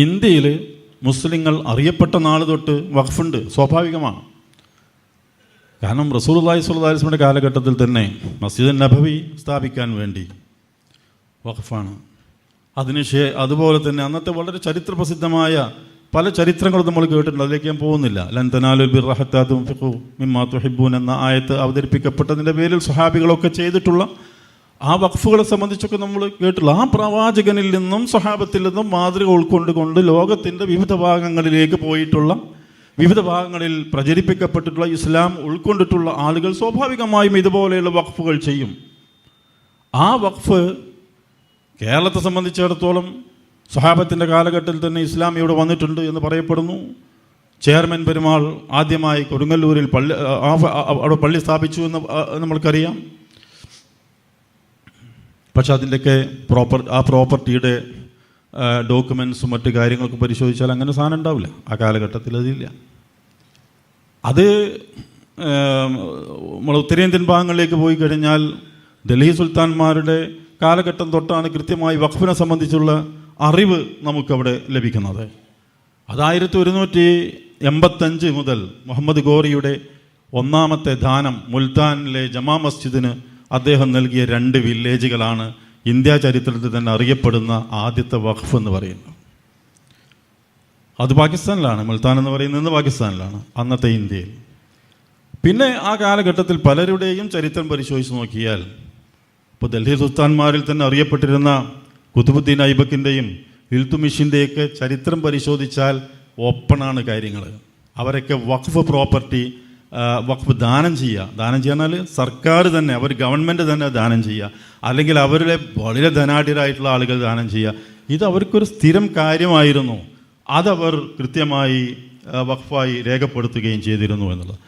ഇന്ത്യയിൽ മുസ്ലിങ്ങൾ അറിയപ്പെട്ട നാൾ തൊട്ട് വഖഫുണ്ട്, സ്വാഭാവികമാണ്. കാരണം റസൂലുള്ളാഹി സ്വല്ലല്ലാഹു അലൈഹി വസല്ലമയുടെ കാലഘട്ടത്തിൽ തന്നെ മസ്ജിദ് നബവി സ്ഥാപിക്കാൻ വേണ്ടി വഖഫാണ്. അതുപോലെ തന്നെ അന്നത്തെ വളരെ ചരിത്രപ്രസിദ്ധമായ പല ചരിത്രങ്ങളും നമ്മൾ കേട്ടിട്ടുണ്ട്, അതിലേക്ക് ഞാൻ പോകുന്നില്ല. ലൻ തനാലുൽ ബിർറ ഹത്താ തുൻഫിഖു മിമ്മാ തുഹിബ്ബൂൻ എന്ന ആയത്ത് അവതരിപ്പിക്കപ്പെട്ടതിൻ്റെ പേരിൽ സ്വഹാബികളൊക്കെ ചെയ്തിട്ടുള്ള ആ വഖഫുകളെ സംബന്ധിച്ചൊക്കെ നമ്മൾ കേട്ടുള്ള ആ പ്രവാചകനിൽ നിന്നും സ്വഹാബത്തിൽ നിന്നും മാതൃക ഉൾക്കൊണ്ടുകൊണ്ട് ലോകത്തിൻ്റെ വിവിധ ഭാഗങ്ങളിലേക്ക് പോയിട്ടുള്ള, വിവിധ ഭാഗങ്ങളിൽ പ്രചരിപ്പിക്കപ്പെട്ടിട്ടുള്ള ഇസ്ലാം ഉൾക്കൊണ്ടിട്ടുള്ള ആളുകൾ സ്വാഭാവികമായും ഇതുപോലെയുള്ള വഖഫുകൾ ചെയ്യും. ആ വഖഫ് കേരളത്തെ സംബന്ധിച്ചിടത്തോളം സ്വഹാബത്തിൻ്റെ കാലഘട്ടത്തിൽ തന്നെ ഇസ്ലാം ഇവിടെ വന്നിട്ടുണ്ട് എന്ന് പറയപ്പെടുന്നു. ചെയർമാൻ പെരുമാൾ ആദ്യമായി കൊടുങ്ങല്ലൂരിൽ അവിടെ പള്ളി സ്ഥാപിച്ചു എന്ന് നമ്മൾക്കറിയാം. പക്ഷെ അതിൻ്റെയൊക്കെ പ്രോപ്പർട്ടിയുടെ ഡോക്യുമെൻസും മറ്റു കാര്യങ്ങളൊക്കെ പരിശോധിച്ചാൽ അങ്ങനെ സാധനം ഉണ്ടാവില്ല. ആ കാലഘട്ടത്തിൽ അതില്ല. അത് നമ്മൾ ഉത്തരേന്ത്യൻ ഭാഗങ്ങളിലേക്ക് പോയി കഴിഞ്ഞാൽ ഡൽഹി സുൽത്താൻമാരുടെ കാലഘട്ടം തൊട്ടാണ് കൃത്യമായി വഖഫിനെ സംബന്ധിച്ചുള്ള അറിവ് നമുക്കവിടെ ലഭിക്കുന്നത്. അത് 1185 മുതൽ മുഹമ്മദ് ഗോറിയുടെ ഒന്നാമത്തെ ദാനം മുൽത്താനിലെ ജമാ മസ്ജിദിന് അദ്ദേഹം നൽകിയ 2 വില്ലേജുകളാണ് ഇന്ത്യ ചരിത്രത്തിൽ തന്നെ അറിയപ്പെടുന്ന ആദ്യത്തെ വഖഫ് എന്ന് പറയുന്നത്. അത് പാകിസ്ഥാനിലാണ്, മുൽത്താൻ എന്ന് പറയുന്നത് പാകിസ്ഥാനിലാണ്, അന്നത്തെ ഇന്ത്യയിൽ. പിന്നെ ആ കാലഘട്ടത്തിൽ പലരുടെയും ചരിത്രം പരിശോധിച്ച് നോക്കിയാൽ ഇപ്പോൾ ഡൽഹി സുൽത്താൻമാരിൽ തന്നെ അറിയപ്പെട്ടിരുന്ന കുതുബുദ്ദീൻ ഐബക്കിൻ്റെയും ഇൽത്തുമിഷിൻ്റെയൊക്കെ ചരിത്രം പരിശോധിച്ചാൽ ഓപ്പണാണ് കാര്യങ്ങൾ. അവരൊക്കെ വഖഫ് പ്രോപ്പർട്ടി വഖഫ് ദാനം ചെയ്യാന്നാൽ സർക്കാർ തന്നെ, അവർ ഗവൺമെൻറ് തന്നെ ദാനം ചെയ്യുക, അല്ലെങ്കിൽ അവരുടെ വളരെ ധനാഢ്യരായിട്ടുള്ള ആളുകൾ ദാനം ചെയ്യുക. ഇത് അവർക്കൊരു സ്ഥിരം കാര്യമായിരുന്നു. അതവർ കൃത്യമായി വഖഫായി രേഖപ്പെടുത്തുകയും ചെയ്തിരുന്നു എന്നുള്ളത്.